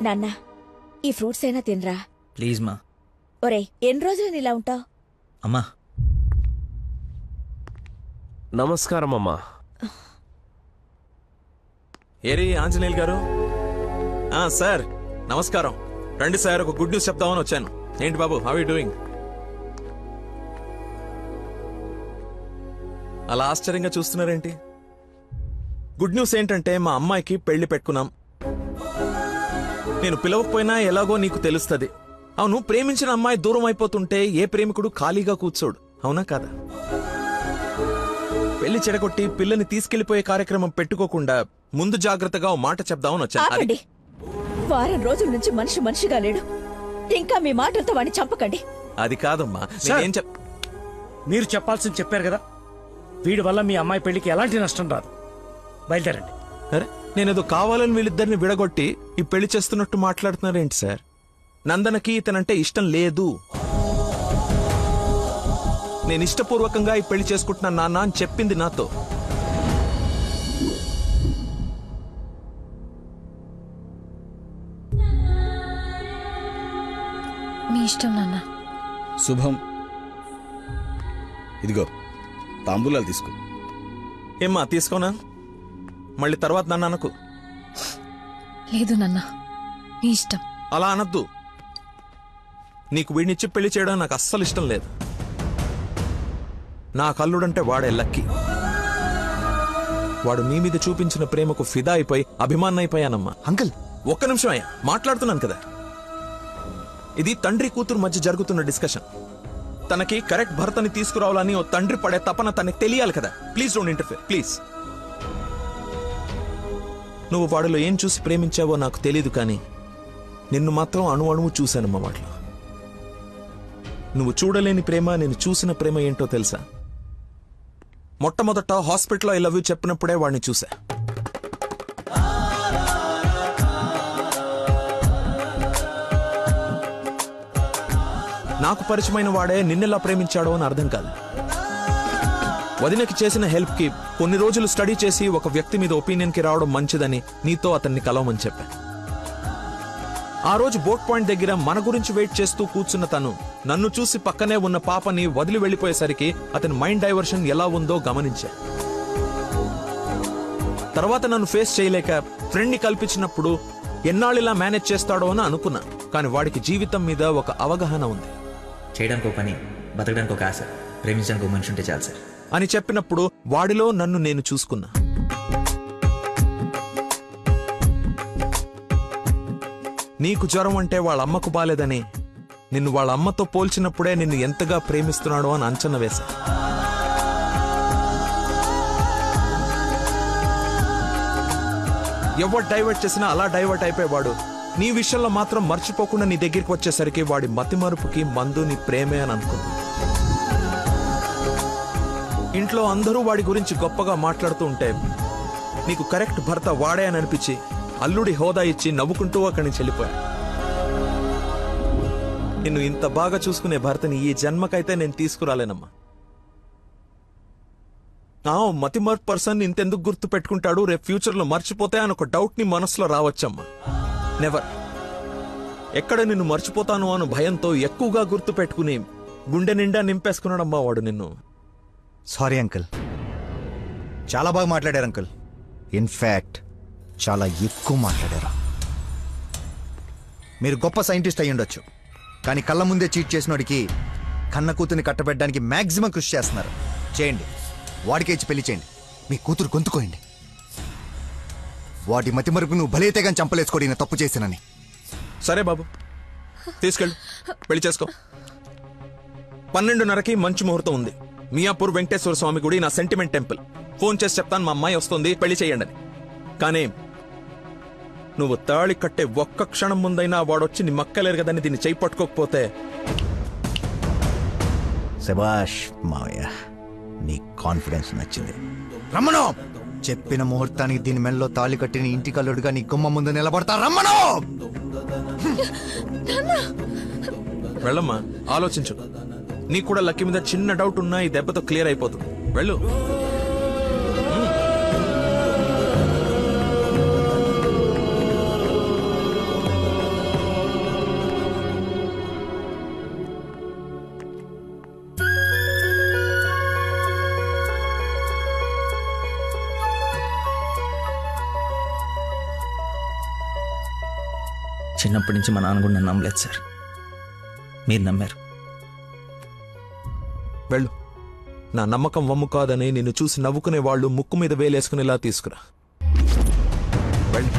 నాన్న, ఈ ఫ్రూట్స్ అయినా తినరా ప్లీజ్ మా. ఒరే, ఎన్ని రోజులు ఇలా ఉంటావు? అమ్మా నమస్కారం అమ్మా. ఏరి ఆంజనేయులు గారు. సార్ నమస్కారం. రండి సార్, ఒక గుడ్ న్యూస్ చెప్తామని వచ్చాను. ఏంటి బాబు, హౌ యూ డూయింగ్? అలా ఆశ్చర్యంగా చూస్తున్నారేంటి? గుడ్ న్యూస్ ఏంటంటే మా అమ్మాయికి పెళ్లి పెట్టుకున్నాం. నేను పిలవకపోయినా ఎలాగో నీకు తెలుస్తుంది. అవును, ప్రేమించిన అమ్మాయి దూరం అయిపోతుంటే ఏ ప్రేమికుడు ఖాళీగా కూర్చోడు, అవునా కాదా? పెళ్లి చెడగొట్టి పిల్లని తీసుకెళ్లిపోయే కార్యక్రమం పెట్టుకోకుండా ముందు జాగ్రత్తగా ఓ మాట చెప్దామని వచ్చాను. వారం రోజుల నుంచి మనిషిగా లేడు, ఇంకా మీ మాటలతో వాడిని చంపకండి. అది కాదమ్మా, మీరు చెప్పాల్సింది చెప్పారు కదా. వీడి వల్ల మీ అమ్మాయి పెళ్లికి ఎలాంటి నష్టం రాదు. బయలుదేరండి. అరే, నేనేదో కావాలని వీళ్ళిద్దరిని విడగొట్టి ఈ పెళ్లి చేస్తున్నట్టు మాట్లాడుతున్నారేంటి సార్? నందనకి ఇతనంటే ఇష్టం లేదు. నేను ఇష్టపూర్వకంగా ఈ పెళ్లి చేసుకుంటున్నా నాన్న అని చెప్పింది నాతో. మీ ఇష్టం నాన్న. శుభం. ఇదిగో తాంబూలాలు తీసుకో. ఏమ్మా, తీసుకోనా? మళ్ళీ తర్వాత నన్ను అనకు. లేదు నాన్న, మీ ఇష్టం. అలా అనద్దు. నీకు వీడినిచ్చి పెళ్లి చేయడం నాకు అస్సలు ఇష్టం లేదు. నా కల్లుడంటే వాడే లక్కీ. వాడు నీ మీద చూపించిన ప్రేమకు ఫిదా అయిపోయి అభిమానం అయిపోయానమ్మా. అంకుల్, ఒక్క నిమిషం అయ్యా, మాట్లాడుతున్నాను కదా. ఇది తండ్రి కూతురు మధ్య జరుగుతున్న డిస్కషన్. తనకి కరెక్ట్ భర్తని తీసుకురావాలని ఓ తండ్రి పడే తపన తనకి తెలియాలి కదా. Please don't interfere, please. నువ్వు వాడిలో ఏం చూసి ప్రేమించావో నాకు తెలీదు, కానీ నిన్ను మాత్రం అణువు చూశానమ్మా వాటిలో. నువ్వు చూడలేని ప్రేమ, నేను చూసిన ప్రేమ ఏంటో తెలుసా? మొట్టమొదట హాస్పిటల్లో ఐ లవ్ యూ చెప్పినప్పుడే వాడిని చూసా. నాకు పరిచయమైన వాడే నిన్నెలా ప్రేమించాడో అని అర్థం కాదు. వదినకి చేసిన హెల్ప్ కి కొన్ని రోజులు స్టడీ చేసి ఒక వ్యక్తి మీద ఒపీనియన్ కి రావడం మంచిదని నీతో అతన్ని కలవమని చెప్పా. ఆ రోజు బోట్ పాయింట్ దగ్గర మన గురించి వెయిట్ చేస్తూ కూర్చున్న తను నన్ను చూసి పక్కనే ఉన్న పాపని వదిలి వెళ్లిపోయేసరికి అతని మైండ్ డైవర్షన్ ఎలా ఉందో గమనించా. తర్వాత నన్ను ఫేస్ చేయలేక ఫ్రెండ్ ని కల్పించినప్పుడు ఎన్నాళ్ళిలా మేనేజ్ చేస్తాడో అని అనుకున్నా. కానీ వాడికి జీవితం మీద ఒక అవగాహన ఉంది. చేయడానికి ఒక పని, బతకడానికి ఒక ఆశ, ప్రేమించడానికి ఒక మనిషి ఉంటే చాలు సార్ అని చెప్పినప్పుడు వాడిలో నన్ను నేను చూసుకున్నా. నీకు జ్వరం అంటే వాళ్ళ అమ్మకు బాలేదని నిన్ను వాళ్ళ అమ్మతో పోల్చినప్పుడే నిన్ను ఎంతగా ప్రేమిస్తున్నాడో అని అంచనా వేశా. ఎవరు డైవర్ట్ చేసినా అలా డైవర్ట్ అయిపోయేవాడు నీ విషయంలో మాత్రం మర్చిపోకుండా నీ దగ్గరికి వచ్చేసరికి వాడి మతిమరుపుకి మందు నీ ప్రేమే అని అనుకున్నా. ఇంట్లో అందరూ వాడి గురించి గొప్పగా మాట్లాడుతూ ఉంటే నీకు కరెక్ట్ భర్త వాడే అని అనిపించి అల్లుడి హోదా ఇచ్చి నవ్వుకుంటూ అక్కడి నుంచి వెళ్ళిపోయా. నిన్ను ఇంత బాగా చూసుకునే భర్తని ఈ జన్మకైతే నేను తీసుకురాలేనమ్మా. మతిమర్పు పర్సన్ ఇంతెందుకు గుర్తు పెట్టుకుంటాడు, రేపు ఫ్యూచర్ లో మర్చిపోతే అని ఒక డౌట్ ని మనసులో రావచ్చమ్మా. నెవర్. ఎక్కడ నిన్ను మర్చిపోతాను అను భయంతో ఎక్కువగా గుర్తు పెట్టుకుని గుండె నిండా నింపేసుకున్నాడమ్మా వాడు నిన్ను. సారీ అంకుల్, చాలా బాగా మాట్లాడారు అంకుల్. ఇన్ఫాక్ట్ చాలా ఎక్కువ మాట్లాడారు. మీరు గొప్ప సైంటిస్ట్ అయి ఉండొచ్చు, కానీ కళ్ళ ముందే చీట్ చేసినోడికి కన్న కూతుర్ని కట్టబెట్టడానికి మాక్సిమం కృషి చేస్తున్నారు. చేయండి, వాడికే ఇచ్చి పెళ్లి చేయండి. మీ కూతురు గొంతుకోయండి. వాటి మతి మరుపు నువ్వు భలేతే కానీ చంపలేసుకోడి నేను తప్పు చేశానని. సరే బాబు, తీసుకెళ్ళు, పెళ్లి చేసుకో. 12:30కి మంచి ముహూర్తం ఉంది. మియాపూర్ వెంకటేశ్వర స్వామి గుడి, నా సెంటిమెంట్ టెంపుల్. ఫోన్ చేసి చెప్తాను మా అమ్మాయి వస్తుంది, పెళ్లి చేయండి అని. కానీ నువ్వు తాళి కట్టే ఒక్క క్షణం ముందైనా వాడొచ్చి నీ మక్కలేరు కదని దీన్ని చేయి పట్టుకోకపోతే. శభాష్ మావయ్య, నీ కాన్ఫిడెన్స్ నచ్చింది. రమ్మను, చెప్పిన ముహూర్తానికి దీని మెల్లో తాళి కట్టిన ఇంటి కల్లుడుగా నీ గుమ్మ ముందు నిలబడతా. రమ్మను. వెళ్ళమ్మా, ఆలోచించు. నీకు కూడా లక్కీ మీద చిన్న డౌట్ ఉన్నా ఈ దెబ్బతో క్లియర్ అయిపోతుంది. వెళ్ళు. చిన్నప్పటి నుంచి మా నాన్న కూడా నన్ను నమ్మలేదు సార్. మీరు నమ్మారు. వెళ్ళు. నా నమ్మకం వమ్ము కాదని నిన్ను చూసి నవ్వుకునే వాళ్ళు ముక్కు మీద వేలేసుకునేలా తీసుకురా. వెళ్ళు.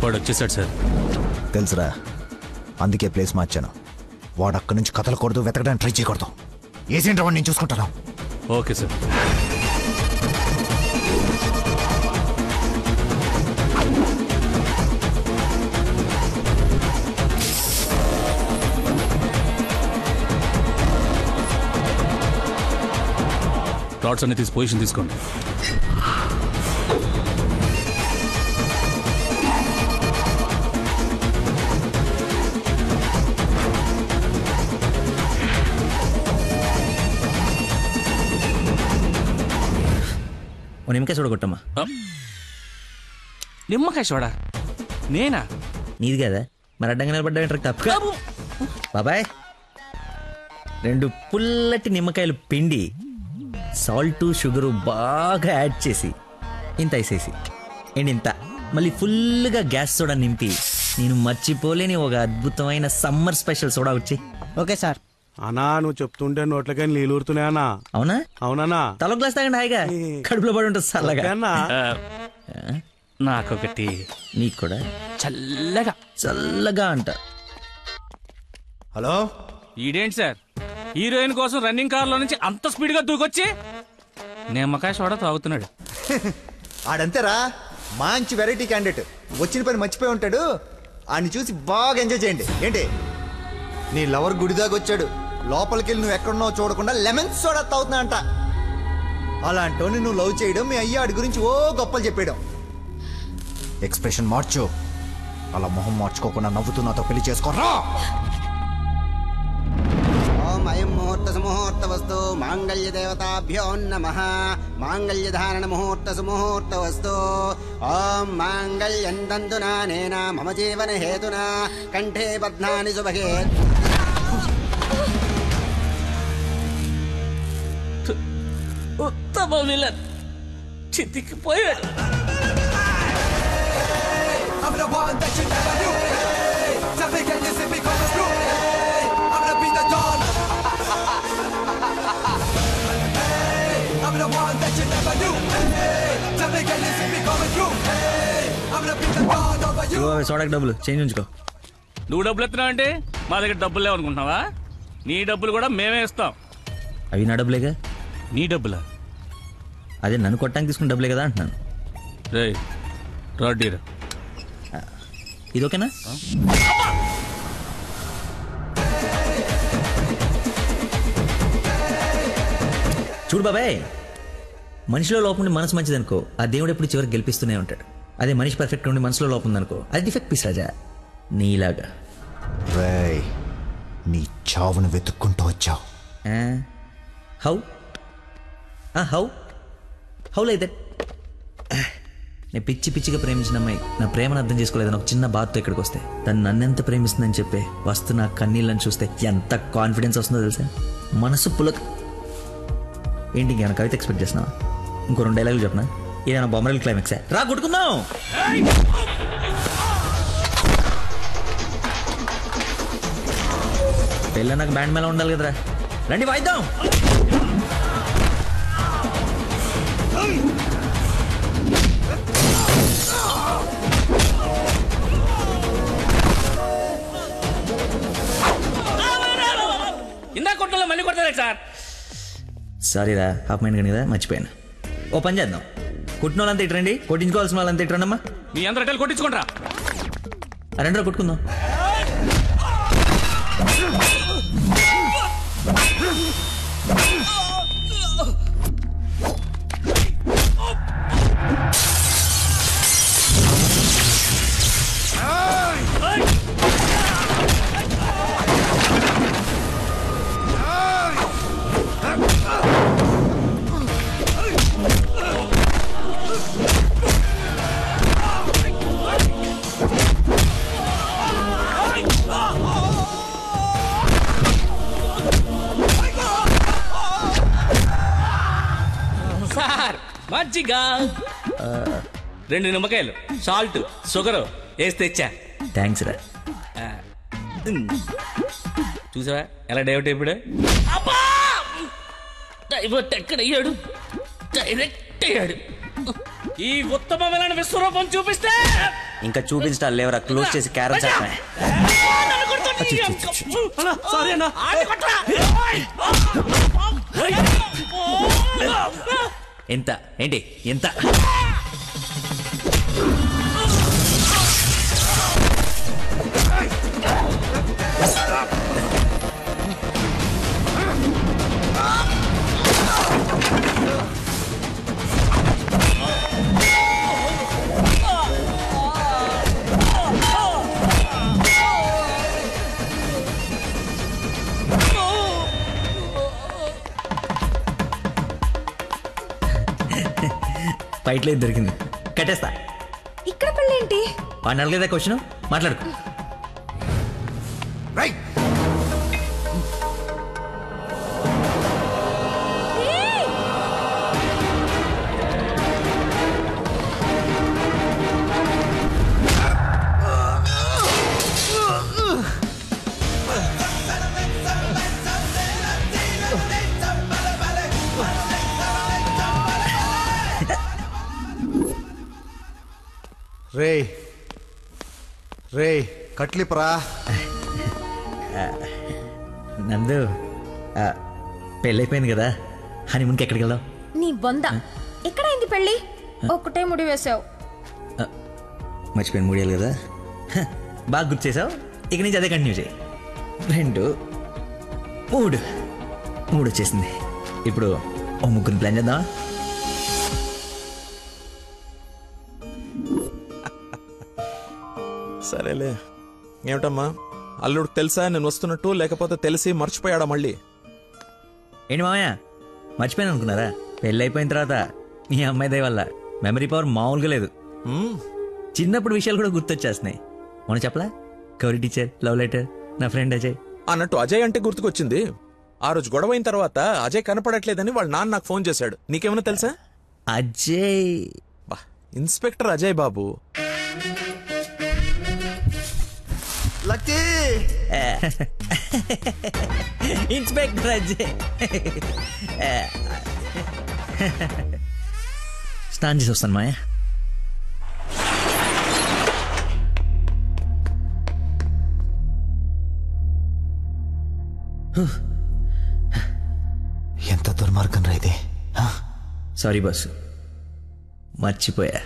వాడు వచ్చేసాడు సార్. తెలుసురా, అందుకే ప్లేస్ మార్చాను. వాడు అక్కడి నుంచి కదలకూడదు, వెతకడానికి ట్రై చేయకూడదు. ఏజెంట్ వాడిని నేను చూసుకుంటాను. Okay sir. ప్లాట్స్ అన్ని తీసి పొజిషన్ తీసుకోండి. ఓ నిమ్మకాయ చూడగొట్టమ్మా. నిమ్మకాయ చూడా? నేనా? నీది కదా, మరి అడ్డంగా నిలబడ్డా తప్ప. బాబాయ్, 2 పుల్లటి నిమ్మకాయలు పిండి సాల్ట్ షుగరు బాగా యాడ్ చేసి ఇంత వేసేసి ఇంత మళ్ళీ ఫుల్గా గ్యాస్ సోడా నింపి నేను మర్చిపోలేని ఒక అద్భుతమైన సమ్మర్ స్పెషల్ సోడా వచ్చి. Okay sir. అన్నా నువ్వు చెప్తుంటే నోట్లకని నీళ్ళు ఊరుతున్నాయి అన్నా. అవునా? అవునన్నా. తల గ్లాస్ తాగండి హాయిగా, కడుపులో పడి ఉంటుంది చల్లగా. నాకొకటి. నీకు కూడా చల్లగా చల్లగా అంట. హలో, ఈడేంటి సార్ హీరోయిన్ కోసం రన్నింగ్ కార్లో నుంచి అంత స్పీడ్ గా దూకొచ్చి నిమ్మకాయ సోడా తాగుతున్నాడు. ఆడంతేరా, మంచి వెరైటీ క్యాండిడేట్. వచ్చిన పని మర్చిపోయి ఉంటాడు. ఆడిని చూసి బాగా ఎంజాయ్ చేయండి. ఏంటి, నీ లవర్ గుడిదాకా వచ్చాడు, లోపలికి నువ్వు ఎక్కడున్నావు చూడకుండా లెమన్ సోడా తాగుతున్నా అంట. అలాంటి నువ్వు లవ్ చేయడం, మీ అయ్య ఆడి గురించి ఓ గొప్పలు చెప్పేయడం. ఎక్స్ప్రెషన్ మార్చు. అలా మొహం మార్చుకోకుండా నవ్వుతూ నాతో పెళ్లి చేసుకోరా. ఓం అయం ముహూర్త సుముహూర్త వస్తు మాంగళ్య దేవతాభ్యో నమః. మాంగళ్య ధారణ ముహూర్త సుముహూర్త వస్తు. ఓం మాంగళ్యం తంతునా నేన మమ జీవన హేతునా కంఠే బధ్నాని శుభగే. ఉత్తమ విలన్ చితికిపోయాడు. సోడాకి డబ్బులు చేంజ్ ఉంచుకో. నువ్వు డబ్బులు ఎత్తున్నావు అంటే మా దగ్గర డబ్బులు లేవనుకుంటున్నావా? నీ డబ్బులు కూడా మేమే ఇస్తాం. అవి నా డబ్బులేగా. నీ డబ్బులా? అదే నన్ను కొట్టడానికి తీసుకున్న డబ్బులే కదా అంటున్నాను. రే రాడ్డీరా, ఇది ఓకేనా? చూడు బాబాయ్, మనిషిలో లోపం ఉండి మనసు మంచిదనుకో, ఆ దేవుడు ఎప్పుడు చివరికి గెలిపిస్తూనే ఉంటాడు. అదే మనిషి పర్ఫెక్ట్ ఉండి మనసులో లోపం ఉందనుకో, అది డిఫెక్ట్ పీస్ రాజా, నీలాగా. రేయ్, నీ చావును వెతుక్కుంటూ వచ్చావు. How how how like that? నేను పిచ్చి పిచ్చిగా ప్రేమించిన అమ్మాయి నా ప్రేమను అర్థం చేసుకోలేదని ఒక చిన్న బాధతో ఇక్కడికి వస్తే, తను నన్నెంత ప్రేమిస్తుందని చెప్పే వస్తు నా కన్నీళ్ళని చూస్తే ఎంత కాన్ఫిడెన్స్ వస్తుందో తెలుసా? మనసు పులక. ఏంటి ఇంకేమైనా కవిత ఎక్స్పెక్ట్ చేస్తున్నావా? ఇంకో 2 డైలాగులు చెప్పనా? ఏదైనా బొమ్మరల్ క్లైమాక్సా? రా కొట్టుకుందాం. పెళ్ళ నాకు బ్యాండ్ మేళ ఉండాలి కదరా, రండి వాయిద్దాం. ఇందా కొట్టలో మళ్ళీ కొడతారా సార్? సారీరా, హాఫ్ మైండ్ కానీ కదా, మర్చిపోయాను. ఓ పని చేద్దాం, కొట్టిన వాళ్ళంతా ఇట్రండి, కొట్టించుకోవాల్సిన వాళ్ళంతా ఇట్రండమ్మా. మీ అందరూ ఎట్టలు కొట్టించుకుంటారా? 2 రోజులు కొట్టుకుందాం. మజ్జిగ 2 నిమ్మకాయలు సాల్ట్ షుగర్ వేసి తెచ్చా. థ్యాంక్స్ రా. చూసావా ఎలా డైవర్ట్ అయిపోయాడు? డైవర్ట్ ఎక్కడయ్యాడు? డైరెక్ట్ అయ్యాడు. ఈ ఉత్తమమైన విశ్వరూపం చూపిస్తే ఇంకా చూపించడాలు లేవరా, క్లోజ్ చేసి క్యారం చేస్తానే. ఎంత ఏంటి ఎంత? ఫైట్లో దొరికింది, కట్టేస్తా. ఇక్కడ పెళ్ళేంటి? వాడిని అడగలేదా క్వశ్చన్? మాట్లాడుకో. రే రే కట్లిపరా. నందు పెళ్ళైపోయింది కదా, హనీమూన్కి ఎక్కడికి వెళ్దాం? నీ బొంద ఎక్కడైంది పెళ్ళి? ఒక్కటే ముడి వేసావు. మర్చిపోయిన మూడేళ్ళు కదా, బాగా గుర్తు చేసావు. ఇక నుంచి అదే కంటిన్యూ చేయి. 2 3 వచ్చేసింది. ఇప్పుడు ఓ ముగ్గురిని ప్లాన్ చేద్దామా? సరేలే. ఏమిటమ్మా, అల్లుడు తెలుసా నేను వస్తున్నట్టు, లేకపోతే తెలిసి మర్చిపోయాడా మళ్ళీ? ఏంటి మామయ్య మర్చిపోయాను అనుకున్నారా? పెళ్ళి అయిపోయిన తర్వాత మీ అమ్మాయి దయ వల్ల మెమరీ పవర్ మామూలుగా లేదు. చిన్నప్పుడు విషయాలు కూడా గుర్తొచ్చేస్తున్నాయి. మనం చెప్పలా, గౌరీ టీచర్, లవ్ లెటర్, నా ఫ్రెండ్ అజయ్ అన్నట్టు అజయ్ అంటే గుర్తుకొచ్చింది. ఆ రోజు గొడవ అయిన తర్వాత అజయ్ కనపడట్లేదని వాళ్ళ నాన్న నాకు ఫోన్ చేశాడు. నీకేమైనా తెలుసా? Ajay inspector Ajay Babu. Lucky inspector Ajay. స్నానం చేసి వస్తాను మాయా. ఎంత దుర్మార్గం రా ఇది. సారీ బాసు, మర్చిపోయా.